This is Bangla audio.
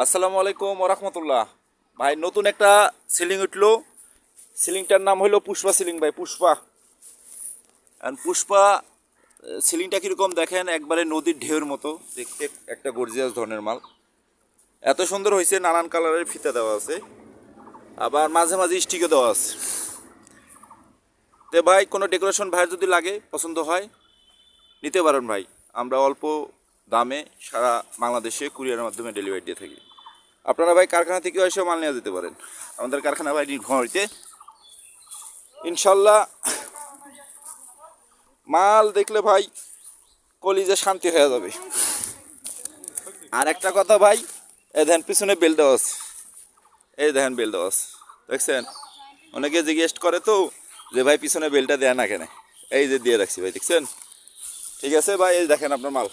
আসসালামু আলাইকুম ওয়া রাহমাতুল্লাহ। ভাই নতুন একটা সিলিং উঠলো। সিলিংটার নাম হলো পুষ্পা সিলিং ভাই, পুষ্পা। আর পুষ্পা সিলিংটা কীরকম দেখেন, একবারে নদীর ঢেউয়ের মতো দেখতে, একটা গর্জিয়াস ধরনের মাল। এত সুন্দর হয়েছে, নানান কালারের ফিতা দেওয়া আছে, আবার মাঝে মাঝে স্টিকও দেওয়া আছে। তো ভাই কোনো ডেকোরেশন ভাইয়ের যদি লাগে, পছন্দ হয়, নিতে পারেন ভাই। আমরা অল্প দামে সারা বাংলাদেশে কুরিয়ারের মাধ্যমে ডেলিভারি দিয়ে থাকি। আপনারা ভাই কারখানা থেকে এসে মাল নিয়ে যেতে পারেন। আমাদের কারখানা ভাই নীলফামারীতে। ইনশাল্লাহ মাল দেখলে ভাই কলিজে শান্তি হয়ে যাবে। আর একটা কথা ভাই, এই দেখেন পিছনে বেল দেওয়া আছে, এই দেখেন বেল দেওয়া আছে, দেখছেন? অনেকে জিজ্ঞেস করে তো যে ভাই পিছনে বেলটা দেয় না কেন, এই যে দিয়ে রাখছি ভাই, দেখছেন? ঠিক আছে ভাই, এই দেখেন আপনার মাল।